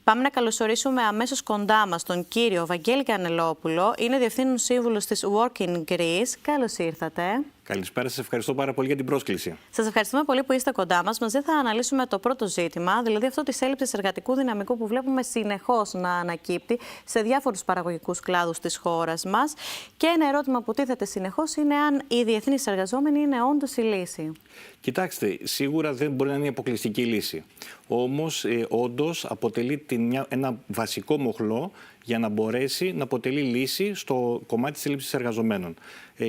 Πάμε να καλωσορίσουμε αμέσως κοντά μας τον κύριο Βαγγέλη Κανελόπουλο. Είναι Διευθύνων Σύμβουλος της Working Greece. Καλώς ήρθατε. Καλησπέρα, σας ευχαριστώ πάρα πολύ για την πρόσκληση. Σας ευχαριστούμε πολύ που είστε κοντά μας. Μαζί θα αναλύσουμε το πρώτο ζήτημα, δηλαδή αυτό της έλλειψης εργατικού δυναμικού που βλέπουμε συνεχώς να ανακύπτει σε διάφορους παραγωγικούς κλάδους της χώρας μας. Και ένα ερώτημα που τίθεται συνεχώς είναι αν οι διεθνείς εργαζόμενοι είναι όντως η λύση. Κοιτάξτε, σίγουρα δεν μπορεί να είναι η αποκλειστική λύση. Όμως, όντως αποτελεί ένα βασικό μοχλό για να μπορέσει να αποτελεί λύση στο κομμάτι της έλλειψης εργαζομένων.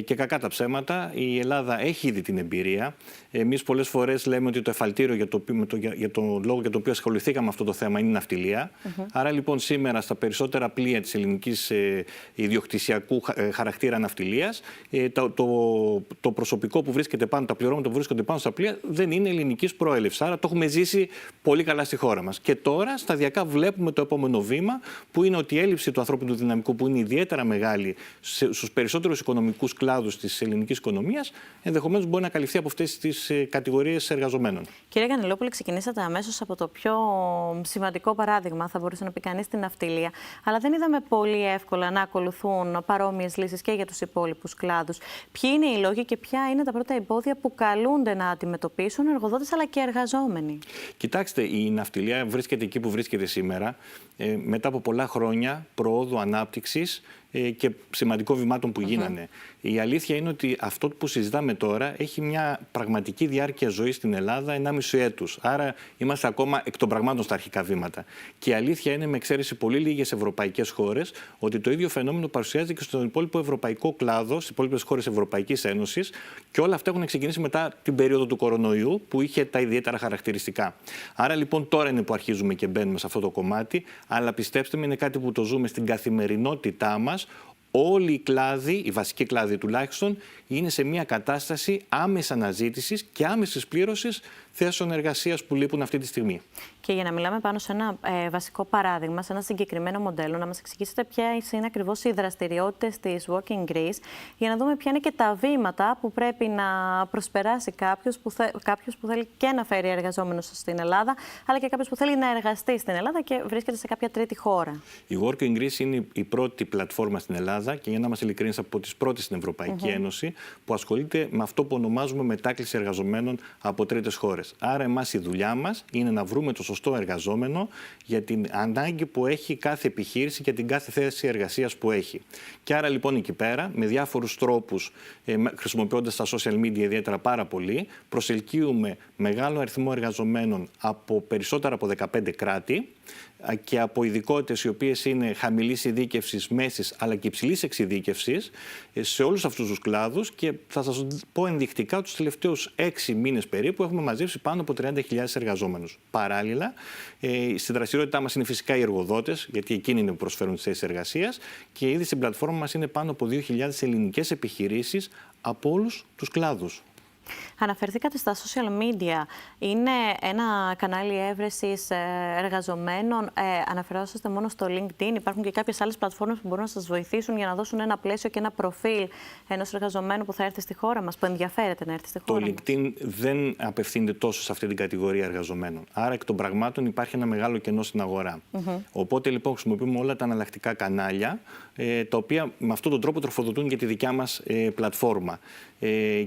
Και κακά τα ψέματα, η Ελλάδα έχει ήδη την εμπειρία. Εμείς πολλές φορές λέμε ότι το εφαλτήριο για τον λόγο για τον οποίο ασχοληθήκαμε με αυτό το θέμα είναι η ναυτιλία. Άρα λοιπόν σήμερα στα περισσότερα πλοία της ελληνικής ιδιοκτησιακού χαρακτήρα ναυτιλίας, το προσωπικό που βρίσκεται πάνω, τα πληρώματα που βρίσκονται πάνω στα πλοία δεν είναι ελληνικής προέλευσης. Άρα το έχουμε ζήσει πολύ καλά στη χώρα μας. Και τώρα σταδιακά βλέπουμε το επόμενο βήμα, που είναι ότι η έλλειψη του ανθρώπινου δυναμικού, που είναι ιδιαίτερα μεγάλη στους περισσότερους οικονομικούς κλάδους της ελληνικής οικονομίας, ενδεχομένως μπορεί να καλυφθεί από αυτές τις κατηγορίες εργαζομένων. Κύριε Κανελόπουλε, ξεκινήσατε αμέσως από το πιο σημαντικό παράδειγμα, θα μπορούσε να πει κανείς, την ναυτιλία. Αλλά δεν είδαμε πολύ εύκολα να ακολουθούν παρόμοιες λύσεις και για τους υπόλοιπους κλάδους. Ποιοι είναι οι λόγοι και ποια είναι τα πρώτα εμπόδια που καλούνται να αντιμετωπίσουν εργοδότες αλλά και εργαζόμενοι? Κοιτάξτε, η ναυτιλία βρίσκεται εκεί που βρίσκεται σήμερα, μετά από πολλά χρόνια προόδου, ανάπτυξης και σημαντικών βημάτων που γίνανε. Η αλήθεια είναι ότι αυτό που συζητάμε τώρα έχει μια πραγματική διάρκεια ζωής στην Ελλάδα 1,5 έτους. Άρα είμαστε ακόμα εκ των πραγμάτων στα αρχικά βήματα. Και η αλήθεια είναι, με εξαίρεση πολύ λίγες ευρωπαϊκές χώρες, ότι το ίδιο φαινόμενο παρουσιάζεται και στον υπόλοιπο ευρωπαϊκό κλάδο, στις υπόλοιπες χώρες Ευρωπαϊκής Ένωσης, και όλα αυτά έχουν ξεκινήσει μετά την περίοδο του κορονοϊού, που είχε τα ιδιαίτερα χαρακτηριστικά. Άρα λοιπόν τώρα είναι που αρχίζουμε και μπαίνουμε σε αυτό το κομμάτι, αλλά πιστέψτε με, είναι κάτι που το ζούμε στην καθημερινότητά μας. Όλοι οι κλάδοι, οι βασικοί κλάδοι τουλάχιστον, είναι σε μια κατάσταση άμεσης αναζήτησης και άμεσης πλήρωσης θέσεων εργασίας που λείπουν αυτή τη στιγμή. Και για να μιλάμε πάνω σε ένα βασικό παράδειγμα, σε ένα συγκεκριμένο μοντέλο, να μας εξηγήσετε ποιες είναι ακριβώς οι δραστηριότητες της Working Greece, για να δούμε ποια είναι και τα βήματα που πρέπει να προσπεράσει κάποιος που θέλει και να φέρει εργαζόμενους στην Ελλάδα, αλλά και κάποιος που θέλει να εργαστεί στην Ελλάδα και βρίσκεται σε κάποια τρίτη χώρα. Η Working Greece είναι η πρώτη πλατφόρμα στην Ελλάδα και, για να είμαστε ειλικρινείς, από τις πρώτες στην Ευρωπαϊκή Ένωση που ασχολείται με αυτό που ονομάζουμε μετάκληση εργαζομένων από τρίτες χώρες. Άρα, εμάς η δουλειά μας είναι να βρούμε το σωστό εργαζόμενο για την ανάγκη που έχει κάθε επιχείρηση και την κάθε θέση εργασίας που έχει. Και άρα λοιπόν εκεί πέρα, με διάφορους τρόπους, χρησιμοποιώντας τα social media ιδιαίτερα πάρα πολύ, προσελκύουμε μεγάλο αριθμό εργαζομένων από περισσότερα από 15 κράτη και από ειδικότητες οι οποίες είναι χαμηλής ειδίκευσης, μέσης αλλά και υψηλής εξειδίκευσης σε όλους αυτούς τους κλάδους, και θα σας πω ενδεικτικά τους τελευταίους 6 μήνες περίπου έχουμε μαζέψει πάνω από 30.000 εργαζόμενους. Παράλληλα, στη δραστηριότητά μας είναι φυσικά οι εργοδότες, γιατί εκείνοι είναι που προσφέρουν τις θέσεις εργασίας, και ήδη στην πλατφόρμα μας είναι πάνω από 2.000 ελληνικές επιχειρήσεις από όλους τους κλάδους. Αναφερθήκατε στα social media. Είναι ένα κανάλι έβρεσης εργαζομένων. Αναφερόσαστε μόνο στο LinkedIn. Υπάρχουν και κάποιες άλλες πλατφόρμες που μπορούν να σας βοηθήσουν για να δώσουν ένα πλαίσιο και ένα προφίλ ενός εργαζομένου που θα έρθει στη χώρα μας, που ενδιαφέρεται να έρθει στη χώρα μας? Το LinkedIn δεν απευθύνεται τόσο σε αυτή την κατηγορία εργαζομένων. Άρα, εκ των πραγμάτων, υπάρχει ένα μεγάλο κενό στην αγορά. Οπότε λοιπόν χρησιμοποιούμε όλα τα εναλλακτικά κανάλια, τα οποία με αυτόν τον τρόπο τροφοδοτούν και τη δικιά μας πλατφόρμα.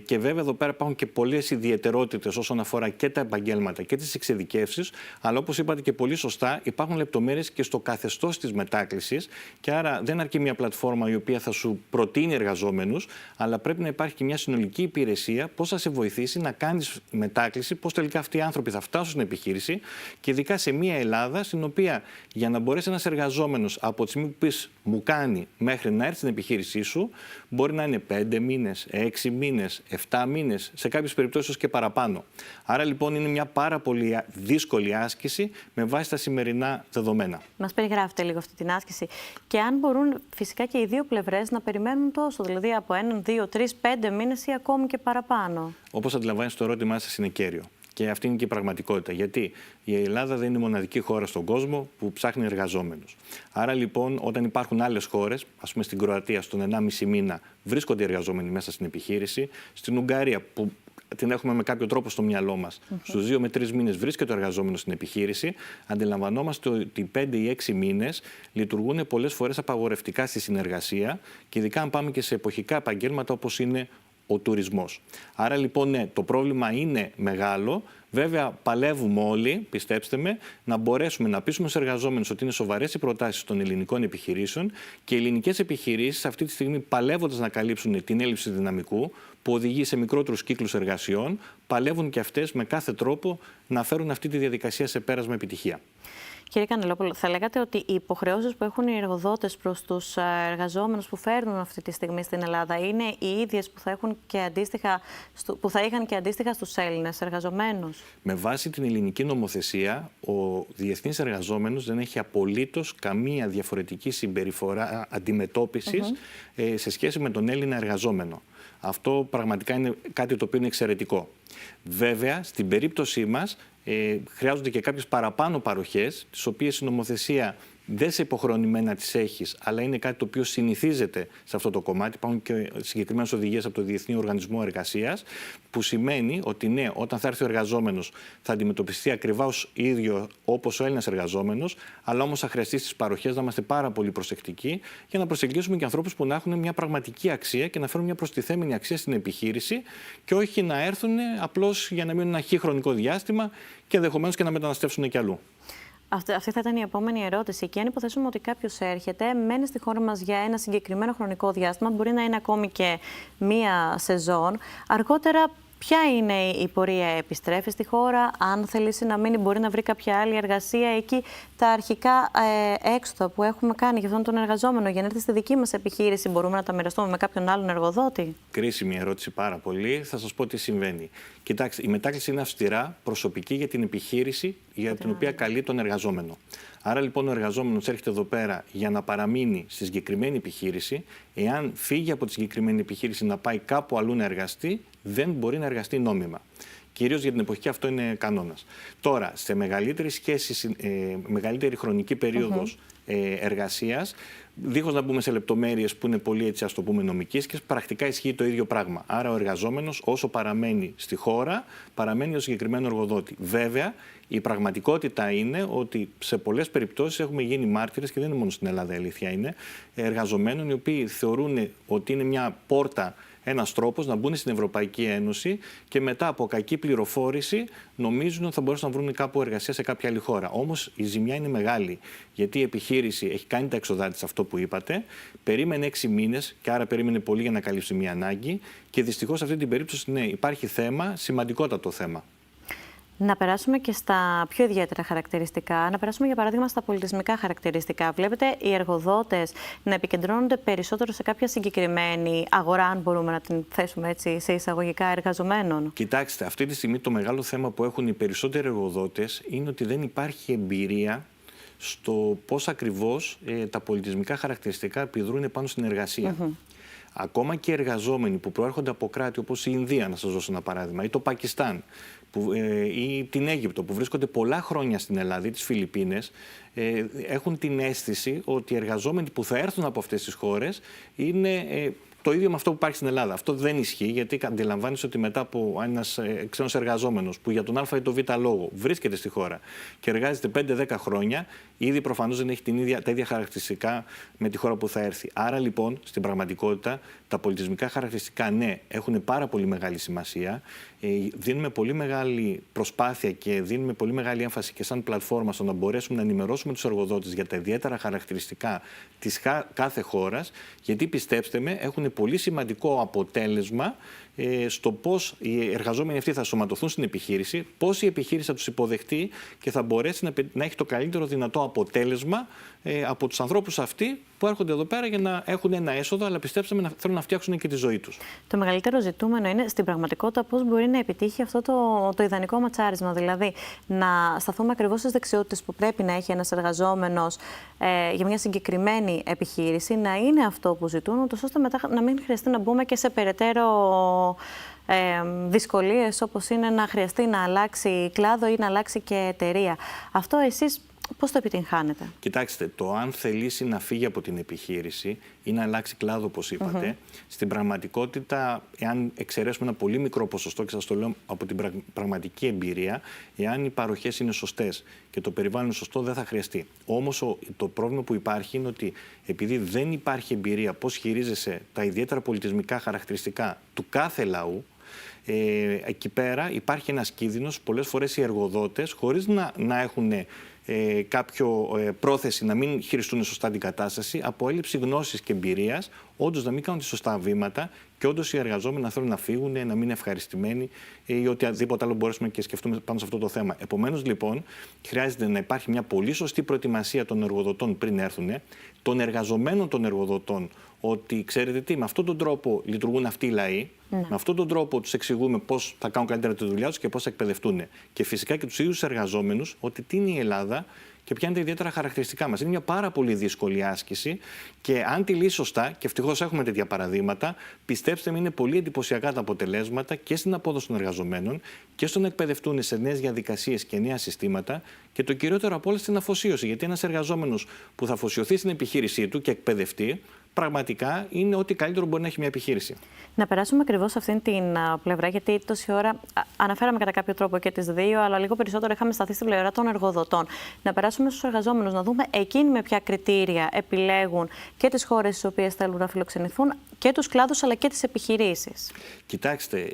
Και βέβαια εδώ πέρα υπάρχουν και πολλές ιδιαιτερότητες όσον αφορά και τα επαγγέλματα και τις εξειδικεύσεις, αλλά όπως είπατε και πολύ σωστά, υπάρχουν λεπτομέρειες και στο καθεστώς της μετάκλησης, και άρα δεν αρκεί μια πλατφόρμα η οποία θα σου προτείνει εργαζόμενους, αλλά πρέπει να υπάρχει και μια συνολική υπηρεσία πώς θα σε βοηθήσει να κάνεις μετάκληση, πώς τελικά αυτοί οι άνθρωποι θα φτάσουν στην επιχείρηση, και ειδικά σε μια Ελλάδα στην οποία, για να μπορέσει ένας εργαζόμενος από τη στιγμή που πεις μου κάνει μέχρι να έρθει στην επιχείρησή σου, μπορεί να είναι 5 μήνες, 6 μήνες, 7 μήνες, σε κάποιες περιπτώσεις και παραπάνω. Άρα λοιπόν είναι μια πάρα πολύ δύσκολη άσκηση με βάση τα σημερινά δεδομένα. Μας περιγράφετε λίγο αυτή την άσκηση, και αν μπορούν φυσικά και οι δύο πλευρές να περιμένουν τόσο, δηλαδή από 1, 2, 3, 5 μήνες ή ακόμη και παραπάνω? Όπως αντιλαμβάνεστε, το ερώτημά σας είναι κέριο. Και αυτή είναι και η πραγματικότητα. Γιατί η Ελλάδα δεν είναι η μοναδική χώρα στον κόσμο που ψάχνει εργαζόμενους. Άρα λοιπόν, όταν υπάρχουν άλλες χώρες, ας πούμε στην Κροατία, στον 1,5 μήνα βρίσκονται εργαζόμενοι μέσα στην επιχείρηση, στην Ουγγαρία, που την έχουμε με κάποιο τρόπο στο μυαλό μας, στους 2 με 3 μήνες βρίσκεται ο εργαζόμενος στην επιχείρηση, αντιλαμβανόμαστε ότι 5 ή 6 μήνες λειτουργούν πολλές φορές απαγορευτικά στη συνεργασία και ειδικά αν πάμε και σε εποχικά επαγγέλματα όπως είναι ο τουρισμός. Άρα λοιπόν, ναι, το πρόβλημα είναι μεγάλο. Βέβαια, παλεύουμε όλοι, πιστέψτε με, να μπορέσουμε να πείσουμε στους εργαζόμενους ότι είναι σοβαρές οι προτάσεις των ελληνικών επιχειρήσεων και οι ελληνικές επιχειρήσεις αυτή τη στιγμή, παλεύοντας να καλύψουν την έλλειψη δυναμικού που οδηγεί σε μικρότερους κύκλους εργασιών, παλεύουν και αυτές με κάθε τρόπο να φέρουν αυτή τη διαδικασία σε πέρας με επιτυχία. Κύριε Κανελόπουλο, θα λέγατε ότι οι υποχρεώσεις που έχουν οι εργοδότες προς τους εργαζόμενους που φέρνουν αυτή τη στιγμή στην Ελλάδα είναι οι ίδιες που θα είχαν και αντίστοιχα στους Έλληνες εργαζομένους? Με βάση την ελληνική νομοθεσία, ο διεθνής εργαζόμενος δεν έχει απολύτως καμία διαφορετική συμπεριφορά αντιμετώπισης σε σχέση με τον Έλληνα εργαζόμενο. Αυτό πραγματικά είναι κάτι το οποίο είναι εξαιρετικό. Βέβαια, στην περίπτωσή μας, χρειάζονται και κάποιες παραπάνω παροχές, τις οποίες η νομοθεσία δεν σε υποχρεώνει να τις έχεις, αλλά είναι κάτι το οποίο συνηθίζεται σε αυτό το κομμάτι. Υπάρχουν και συγκεκριμένες οδηγίες από το Διεθνή Οργανισμό Εργασίας, που σημαίνει ότι ναι, όταν θα έρθει ο εργαζόμενος θα αντιμετωπιστεί ακριβώς ίδιο όπως ο Έλληνας εργαζόμενος, αλλά όμως θα χρειαστεί στις παροχές να είμαστε πάρα πολύ προσεκτικοί για να προσεγγίσουμε και ανθρώπους που να έχουν μια πραγματική αξία και να φέρουν μια προστιθέμενη αξία στην επιχείρηση και όχι να έρθουν απλώς για να μείνουν ένα χρονικό διάστημα και ενδεχομένως και να μεταναστεύσουν κι αλλού. Αυτή θα ήταν η επόμενη ερώτηση. Και αν υποθέσουμε ότι κάποιος έρχεται, μένει στη χώρα μας για ένα συγκεκριμένο χρονικό διάστημα, μπορεί να είναι ακόμη και μία σεζόν, αργότερα ποια είναι η πορεία? Επιστρέφει στη χώρα? Αν θελήσει να μείνει, μπορεί να βρει κάποια άλλη εργασία εκεί? Τα αρχικά έξοδα που έχουμε κάνει για αυτόν τον εργαζόμενο για να έρθει στη δική μας επιχείρηση, μπορούμε να τα μοιραστούμε με κάποιον άλλον εργοδότη? Κρίσιμη ερώτηση πάρα πολύ. Θα σας πω τι συμβαίνει. Κοιτάξτε, η μετάκληση είναι αυστηρά προσωπική για την επιχείρηση για την οποία καλεί τον εργαζόμενο. Άρα λοιπόν ο εργαζόμενος έρχεται εδώ πέρα για να παραμείνει στη συγκεκριμένη επιχείρηση. Εάν φύγει από τη συγκεκριμένη επιχείρηση να πάει κάπου αλλού να εργαστεί, δεν μπορεί να εργαστεί νόμιμα. Κυρίως για την εποχή αυτό είναι κανόνας. Τώρα, σε μεγαλύτερη σχέση, μεγαλύτερη χρονική περίοδος εργασίας, δίχως να μπούμε σε λεπτομέρειες που είναι πολύ, έτσι ας το πούμε, νομικής, και πρακτικά ισχύει το ίδιο πράγμα. Άρα ο εργαζόμενος όσο παραμένει στη χώρα, παραμένει ο συγκεκριμένο εργοδότη. Βέβαια, η πραγματικότητα είναι ότι σε πολλές περιπτώσεις έχουμε γίνει μάρτυρες, και δεν είναι μόνο στην Ελλάδα, η αλήθεια είναι, εργαζομένων οι οποίοι θεωρούν ότι είναι μια πόρτα, ένας τρόπος να μπουν στην Ευρωπαϊκή Ένωση και μετά από κακή πληροφόρηση νομίζουν ότι θα μπορέσουν να βρουν κάπου εργασία σε κάποια άλλη χώρα. Όμως η ζημιά είναι μεγάλη, γιατί η επιχείρηση έχει κάνει τα εξοδά της, αυτό που είπατε, περίμενε 6 μήνες και άρα περίμενε πολύ για να καλύψει μια ανάγκη και δυστυχώς σε αυτή την περίπτωση ναι, υπάρχει θέμα, σημαντικότατο θέμα. Να περάσουμε και στα πιο ιδιαίτερα χαρακτηριστικά, να περάσουμε για παράδειγμα στα πολιτισμικά χαρακτηριστικά. Βλέπετε οι εργοδότες να επικεντρώνονται περισσότερο σε κάποια συγκεκριμένη αγορά, αν μπορούμε να την θέσουμε έτσι σε εισαγωγικά, εργαζομένων? Κοιτάξτε, αυτή τη στιγμή το μεγάλο θέμα που έχουν οι περισσότεροι εργοδότες είναι ότι δεν υπάρχει εμπειρία στο πώς ακριβώς τα πολιτισμικά χαρακτηριστικά επιδρούν πάνω στην εργασία. Ακόμα και οι εργαζόμενοι που προέρχονται από κράτη όπως η Ινδία, να σας δώσω ένα παράδειγμα, ή το Πακιστάν, ή την Αίγυπτο, που βρίσκονται πολλά χρόνια στην Ελλάδα, ή τις Φιλιππίνες, έχουν την αίσθηση ότι οι εργαζόμενοι που θα έρθουν από αυτές τις χώρες είναι το ίδιο με αυτό που υπάρχει στην Ελλάδα. Αυτό δεν ισχύει, γιατί αντιλαμβάνεσαι ότι μετά από ένας ξένος εργαζόμενος που για τον Α ή τον Β λόγο βρίσκεται στη χώρα και εργάζεται 5-10 χρόνια, ήδη προφανώς δεν έχει τα ίδια χαρακτηριστικά με τη χώρα που θα έρθει. Άρα λοιπόν, στην πραγματικότητα, τα πολιτισμικά χαρακτηριστικά, ναι, έχουν πάρα πολύ μεγάλη σημασία. Δίνουμε πολύ μεγάλη προσπάθεια και δίνουμε πολύ μεγάλη έμφαση και σαν πλατφόρμα στο να μπορέσουμε να ενημερώσουμε τους εργοδότες για τα ιδιαίτερα χαρακτηριστικά της κάθε χώρας, γιατί πιστέψτε με, έχουν πολύ σημαντικό αποτέλεσμα στο πώς οι εργαζόμενοι αυτοί θα σωματωθούν στην επιχείρηση, πώς η επιχείρηση θα τους υποδεχτεί και θα μπορέσει να έχει το καλύτερο δυνατό αποτέλεσμα από τους ανθρώπους αυτοί που έρχονται εδώ πέρα για να έχουν ένα έσοδο, αλλά πιστέψτε με, θέλουν να φτιάξουν και τη ζωή τους. Το μεγαλύτερο ζητούμενο είναι στην πραγματικότητα πώς μπορεί να επιτύχει αυτό το ιδανικό ματσάρισμα. Δηλαδή, να σταθούμε ακριβώς στις δεξιότητες που πρέπει να έχει ένας εργαζόμενος για μια συγκεκριμένη επιχείρηση, να είναι αυτό που ζητούν, ώστε μετά να μην χρειαστεί να μπούμε και σε περαιτέρω δυσκολίες όπως είναι να χρειαστεί να αλλάξει κλάδο ή να αλλάξει και εταιρεία. Αυτό εσείς πώς το επιτυγχάνετε? Κοιτάξτε, το αν θελήσει να φύγει από την επιχείρηση ή να αλλάξει κλάδο, όπως είπατε, στην πραγματικότητα, εάν εξαιρέσουμε ένα πολύ μικρό ποσοστό, και σας το λέω από την πραγματική εμπειρία, εάν οι παροχές είναι σωστές και το περιβάλλον είναι σωστό, δεν θα χρειαστεί. Όμως το πρόβλημα που υπάρχει είναι ότι επειδή δεν υπάρχει εμπειρία πώς χειρίζεσαι τα ιδιαίτερα πολιτισμικά χαρακτηριστικά του κάθε λαού, εκεί πέρα υπάρχει ένας κίνδυνος πολλές φορές οι εργοδότες, χωρίς να έχουν κάποιο πρόθεση να μην χειριστούν σωστά την κατάσταση, από έλλειψη γνώσης και εμπειρίας, όντως να μην κάνουν τις σωστά βήματα και όντως οι εργαζόμενοι να θέλουν να φύγουν, να μην είναι ευχαριστημένοι ή οτιδήποτε άλλο μπορέσουμε και σκεφτούμε πάνω σε αυτό το θέμα. Επομένως, λοιπόν, χρειάζεται να υπάρχει μια πολύ σωστή προετοιμασία των εργοδοτών πριν έρθουν, των εργαζομένων των εργοδοτών, ότι ξέρετε τι, με αυτόν τον τρόπο λειτουργούν αυτοί οι λαοί, με αυτόν τον τρόπο τους εξηγούμε πώς θα κάνουν καλύτερα τη δουλειά τους και πώς θα εκπαιδευτούν. Και φυσικά και τους ίδιους εργαζόμενους ότι τι είναι η Ελλάδα και ποια είναι τα ιδιαίτερα χαρακτηριστικά μας. Είναι μια πάρα πολύ δύσκολη άσκηση και αν τη λύσει σωστά, και ευτυχώς έχουμε τέτοια παραδείγματα, πιστέψτε με, είναι πολύ εντυπωσιακά τα αποτελέσματα και στην απόδοση των εργαζομένων και στο να εκπαιδευτούν σε νέες διαδικασίες και νέα συστήματα. Και το κυριότερο από όλα στην αφοσίωση. Γιατί ένας εργαζόμενος που θα αφοσιωθεί στην επιχείρησή του και εκπαιδευτεί, πραγματικά είναι ό,τι καλύτερο μπορεί να έχει μια επιχείρηση. Να περάσουμε ακριβώς σε αυτήν την πλευρά, γιατί τόση ώρα αναφέραμε κατά κάποιο τρόπο και τις δύο, αλλά λίγο περισσότερο είχαμε σταθεί στην πλευρά των εργοδοτών. Να περάσουμε στους εργαζόμενους, να δούμε εκείνοι με ποια κριτήρια επιλέγουν και τις χώρες στις οποίες θέλουν να φιλοξενηθούν και τους κλάδους αλλά και τις επιχειρήσεις. Κοιτάξτε,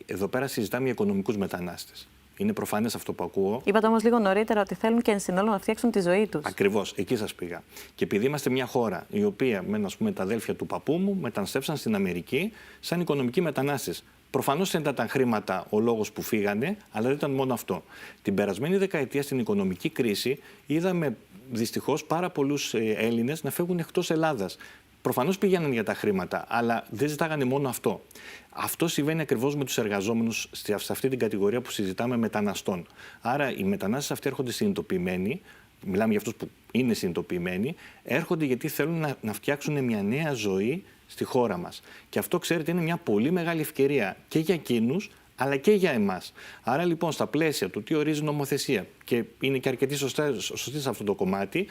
εδώ πέρα συζητάμε για οικονομικούς μετανάστες. Είναι προφανές αυτό που ακούω. Είπατε όμως λίγο νωρίτερα ότι θέλουν και εν συνόλο να φτιάξουν τη ζωή τους. Ακριβώς, εκεί σας πήγα. Και επειδή είμαστε μια χώρα η οποία, με τα αδέλφια του παππού μου, μεταναστεύσαν στην Αμερική σαν οικονομικοί μετανάστες. Προφανώς δεν ήταν τα χρήματα ο λόγος που φύγανε, αλλά δεν ήταν μόνο αυτό. Την περασμένη δεκαετία, στην οικονομική κρίση, είδαμε δυστυχώς πάρα πολλούς Έλληνες να φεύγουν εκτός Ελλάδας. Προφανώς πήγαιναν για τα χρήματα, αλλά δεν ζητάγανε μόνο αυτό. Αυτό συμβαίνει ακριβώς με τους εργαζόμενους σε αυτή την κατηγορία που συζητάμε μεταναστών. Άρα οι μετανάστες αυτοί έρχονται συνειδητοποιημένοι, μιλάμε για αυτούς που είναι συνειδητοποιημένοι, έρχονται γιατί θέλουν να φτιάξουν μια νέα ζωή στη χώρα μας. Και αυτό, ξέρετε, είναι μια πολύ μεγάλη ευκαιρία και για εκείνους, αλλά και για εμάς. Άρα λοιπόν, στα πλαίσια του τι ορίζει νομοθεσία, και είναι και αρκετή σωστή σε αυτό το κομμάτι,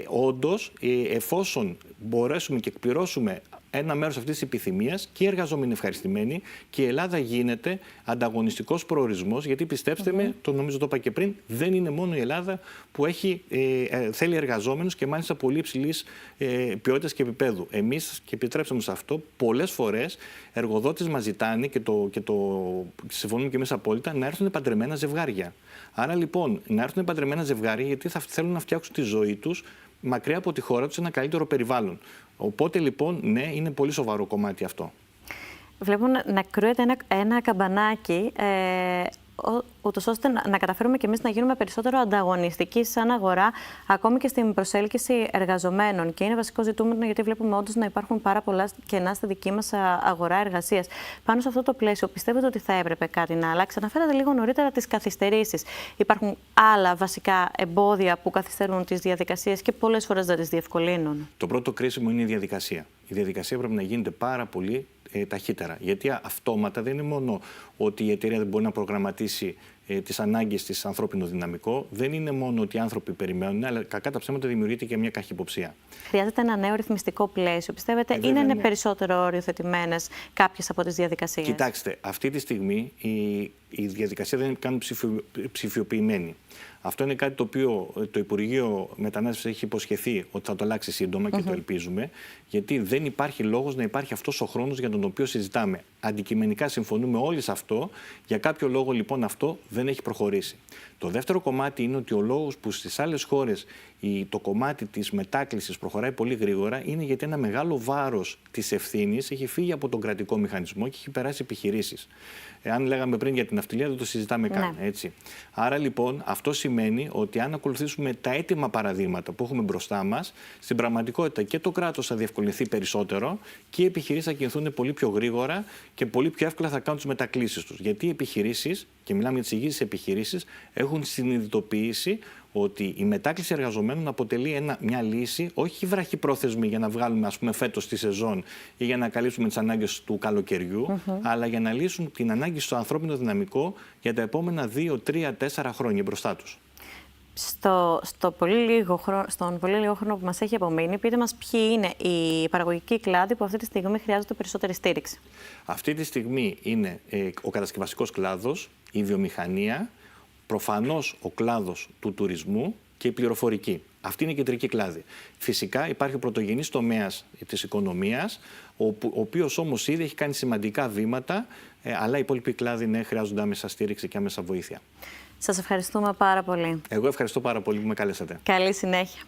όντως, εφόσον μπορέσουμε και εκπληρώσουμε ένα μέρος αυτής της επιθυμίας, και οι εργαζόμενοι είναι ευχαριστημένοι και η Ελλάδα γίνεται ανταγωνιστικός προορισμός, γιατί πιστέψτε με, το νομίζω το είπα και πριν, δεν είναι μόνο η Ελλάδα που θέλει εργαζόμενους και μάλιστα πολύ υψηλής ποιότητας και επίπεδου. Εμείς, και επιτρέψτε μου σε αυτό, πολλές φορές εργοδότες μας ζητάνε και το συμφωνούμε και εμείς απόλυτα, να έρθουν παντρεμένα ζευγάρια. Άρα λοιπόν, να έρθουν παντρεμένα ζευγάρια γιατί θα θέλουν να φτιάξουν τη ζωή τους μακριά από τη χώρα τους σε ένα καλύτερο περιβάλλον. Οπότε λοιπόν, ναι, είναι πολύ σοβαρό κομμάτι αυτό. Βλέπω να κρούεται ένα καμπανάκι, ούτως ώστε να καταφέρουμε και εμείς να γίνουμε περισσότερο ανταγωνιστικοί σαν αγορά, ακόμη και στην προσέλκυση εργαζομένων. Και είναι βασικό ζητούμενο, γιατί βλέπουμε όντως να υπάρχουν πάρα πολλά κενά στη δική μας αγορά εργασίας. Πάνω σε αυτό το πλαίσιο, πιστεύετε ότι θα έπρεπε κάτι να αλλάξει? Αναφέρατε λίγο νωρίτερα τις καθυστερήσεις. Υπάρχουν άλλα βασικά εμπόδια που καθυστερούν τις διαδικασίες και πολλές φορές δεν τις διευκολύνουν? Το πρώτο κρίσιμο είναι η διαδικασία. Η διαδικασία πρέπει να γίνεται πάρα πολύ ταχύτερα. Γιατί αυτόματα δεν είναι μόνο ότι η εταιρεία δεν μπορεί να προγραμματίσει τις ανάγκες της ανθρώπινο δυναμικό, δεν είναι μόνο ότι οι άνθρωποι περιμένουν, αλλά κακά τα ψέματα δημιουργείται και μια καχυποψία. Χρειάζεται ένα νέο ρυθμιστικό πλαίσιο, πιστεύετε, ή είναι περισσότερο οριοθετημένες κάποιες από τις διαδικασίες? Κοιτάξτε, αυτή τη στιγμή η διαδικασία δεν είναι καν ψηφιοποιημένη. Αυτό είναι κάτι το οποίο το Υπουργείο Μετανάστευσης έχει υποσχεθεί ότι θα το αλλάξει σύντομα και το ελπίζουμε, γιατί δεν υπάρχει λόγος να υπάρχει αυτός ο χρόνος για τον οποίο συζητάμε. Αντικειμενικά συμφωνούμε όλοι σε αυτό, για κάποιο λόγο λοιπόν αυτό δεν έχει προχωρήσει. Το δεύτερο κομμάτι είναι ότι ο λόγος που στις άλλες χώρες το κομμάτι της μετάκλησης προχωράει πολύ γρήγορα είναι γιατί ένα μεγάλο βάρος της ευθύνης έχει φύγει από τον κρατικό μηχανισμό και έχει περάσει επιχειρήσεις. Αν λέγαμε πριν για την ναυτιλία, δεν το συζητάμε καν. Έτσι. Άρα λοιπόν αυτό σημαίνει ότι αν ακολουθήσουμε τα έτοιμα παραδείγματα που έχουμε μπροστά μας, στην πραγματικότητα και το κράτος θα διευκολυνθεί περισσότερο και οι επιχειρήσεις θα κινηθούν πολύ πιο γρήγορα και πολύ πιο εύκολα θα κάνουν τις μετακλήσεις τους. Γιατί οι επιχειρήσεις και μιλάμε για τις υγιείς επιχειρήσεις, έχουν συνειδητοποιήσει ότι η μετάκληση εργαζομένων αποτελεί μια λύση, όχι βραχυπρόθεσμη για να βγάλουμε, ας πούμε, φέτος τη σεζόν ή για να καλύψουμε τις ανάγκες του καλοκαιριού, αλλά για να λύσουν την ανάγκη στο ανθρώπινο δυναμικό για τα επόμενα 2, 3, 4 χρόνια μπροστά τους. Στον πολύ λίγο χρόνο που μας έχει απομείνει, πείτε μας ποιοι είναι οι παραγωγικοί κλάδοι που αυτή τη στιγμή χρειάζονται περισσότερη στήριξη. Αυτή τη στιγμή είναι ο κατασκευαστικός κλάδος, η βιομηχανία, προφανώς ο κλάδος του τουρισμού και η πληροφορική. Αυτή είναι η κεντρική κλάδη. Φυσικά υπάρχει ο πρωτογενής τομέας της οικονομίας, ο οποίος όμως ήδη έχει κάνει σημαντικά βήματα, αλλά οι υπόλοιποι κλάδοι χρειάζονται άμεσα στήριξη και άμεσα βοήθεια. Σας ευχαριστούμε πάρα πολύ. Εγώ ευχαριστώ πάρα πολύ που με καλέσατε. Καλή συνέχεια.